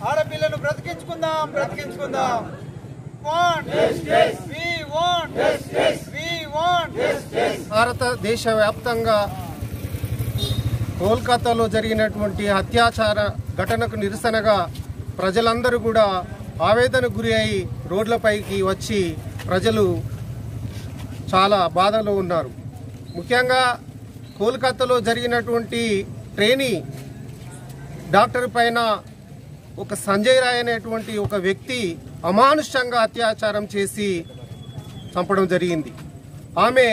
ఆడపిల్లను బ్రతికించుకుందాం. భారతదేశ వ్యాప్తంగా కోల్కతాలో జరిగినటువంటి అత్యాచార ఘటనకు నిరసనగా ప్రజలందరూ కూడా ఆవేదనకు గురి అయి రోడ్లపైకి వచ్చి ప్రజలు చాలా బాధలో ఉన్నారు. ముఖ్యంగా కోల్కతాలో జరిగినటువంటి ట్రైనీ డాక్టర్ పైన ఒక సంజయ్ రాయ్ అనేటువంటి ఒక వ్యక్తి అమానుషంగా అత్యాచారం చేసి చంపడం జరిగింది. ఆమె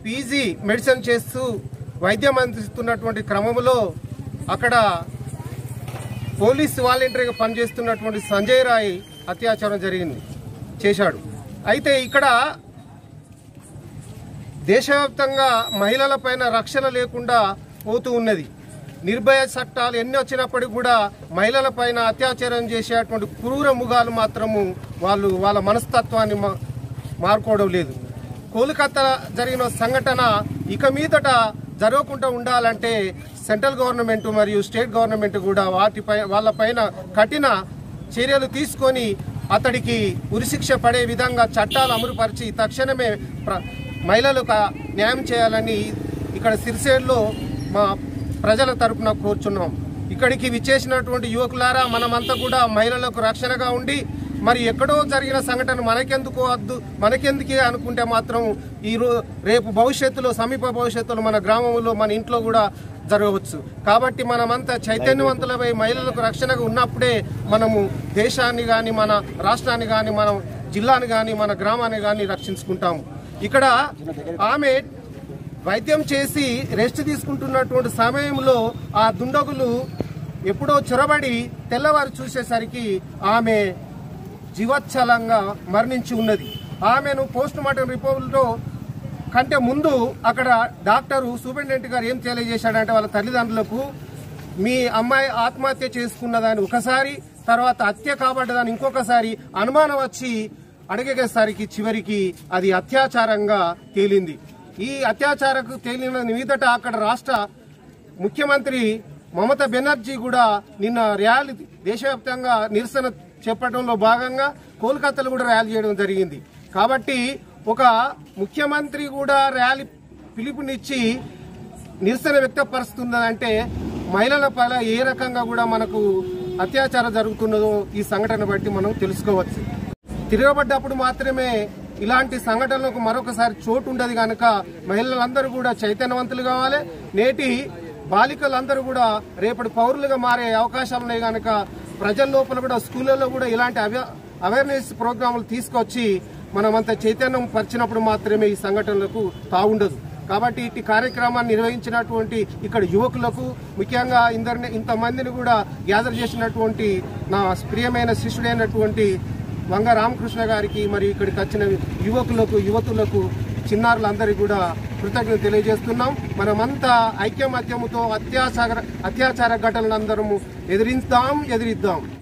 పీజీ మెడిసిన్ చేస్తూ వైద్యం అందిస్తున్నటువంటి క్రమంలో అక్కడ పోలీస్ వాలంటీర్గా పనిచేస్తున్నటువంటి సంజయ్ రాయ్ అత్యాచారం చేశాడు. అయితే ఇక్కడ దేశవ్యాప్తంగా మహిళల పైన రక్షణ లేకుండా పోతూ ఉన్నది. నిర్భయ చట్టాలు ఎన్ని వచ్చినప్పటికీ కూడా మహిళల పైన అత్యాచారం చేసేటువంటి క్రూర ముగాలు మాత్రము వాళ్ళ మనస్తత్వాన్ని మార్చుకోవడం లేదు. కోల్కతా జరిగిన సంఘటన ఇక మీదట జరగకుండా ఉండాలంటే సెంట్రల్ గవర్నమెంట్ మరియు స్టేట్ గవర్నమెంట్ కూడా వాళ్ళపైన కఠిన చర్యలు తీసుకొని అతడికి ఉరిశిక్ష పడే విధంగా చట్టాలు అమలుపరిచి తక్షణమే మహిళలకు న్యాయం చేయాలని ఇక్కడ సిరిసేడ్లో మా ప్రజల తరపున కోరుచున్నాం. ఇక్కడికి విచ్చేసినటువంటి యువకులారా, మనమంతా కూడా మహిళలకు రక్షణగా ఉండి మరి ఎక్కడో జరిగిన సంఘటన మనకెందుకు అనుకుంటే మాత్రం రేపు భవిష్యత్తులో సమీప భవిష్యత్తులో మన గ్రామంలో మన ఇంట్లో కూడా జరగవచ్చు. కాబట్టి మనమంతా చైతన్యవంతులపై మహిళలకు రక్షణగా ఉన్నప్పుడే మనము దేశాన్ని కానీ మన రాష్ట్రాన్ని కానీ మన జిల్లాని కానీ మన గ్రామాన్ని కానీ రక్షించుకుంటాము. ఇక్కడ ఆమె వైద్యం చేసి రెస్ట్ తీసుకుంటున్నటువంటి సమయంలో ఆ దుండగులు ఎప్పుడో చొరబడి తెల్లవారు చూసేసరికి ఆమె జీవోత్సలంగా మరణించి ఉన్నది. ఆమెను పోస్ట్ మార్టం రిపోర్టులో కంటే ముందు అక్కడ డాక్టరు సూపరింటెండెంట్ గారు ఏం తెలియజేశాడంటే వాళ్ళ తల్లిదండ్రులకు మీ అమ్మాయి ఆత్మహత్య చేసుకున్నదాన్ని ఒకసారి, తర్వాత హత్య కాబడ్డదాన్ని ఇంకొకసారి అనుమానం వచ్చి అడిగేసరికి చివరికి అది అత్యాచారంగా తేలింది. ఈ అత్యాచారకు తేలిన మీదట అక్కడ రాష్ట్ర ముఖ్యమంత్రి మమతా బెనర్జీ కూడా నిన్న ర్యాలీ దేశవ్యాప్తంగా నిరసన చెప్పడంలో భాగంగా కోల్కతాలో కూడా ర్యాలీ చేయడం జరిగింది. కాబట్టి ఒక ముఖ్యమంత్రి కూడా ర్యాలీ పిలుపునిచ్చి నిరసన వ్యక్తపరుస్తుందంటే మహిళల పైన ఏ రకంగా కూడా మనకు అత్యాచారం జరుగుతున్నదో ఈ సంఘటన బట్టి మనం తెలుసుకోవచ్చు. తిరగబడ్డప్పుడు మాత్రమే ఇలాంటి సంఘటనలకు మరొకసారి చోటు ఉండదు కనుక మహిళలందరూ కూడా చైతన్యవంతులు కావాలి. నేటి బాలికలందరూ కూడా రేపటి పౌరులుగా మారే అవకాశాలు ఉన్నాయి కనుక ప్రజల లోపల కూడా స్కూళ్ళలో కూడా ఇలాంటి అవేర్నెస్ ప్రోగ్రాములు తీసుకొచ్చి మనమంతా చైతన్యం పరిచినప్పుడు మాత్రమే ఈ సంఘటనలకు తావుండదు. కాబట్టి ఇటు కార్యక్రమాన్ని నిర్వహించినటువంటి ఇక్కడ యువకులకు ముఖ్యంగా ఇంతమందిని కూడా గ్యాదర్ చేసినటువంటి నా ప్రియమైన శిష్యుడైనటువంటి వంగ రామకృష్ణ గారికి మరియు ఇక్కడికి వచ్చిన యువతులకు చిన్నారులందరికీ కూడా కృతజ్ఞత తెలియజేస్తున్నాం. మనమంతా ఐక్యమత్యముతో అత్యాచార ఘటనలందరము ఎదిరిద్దాం.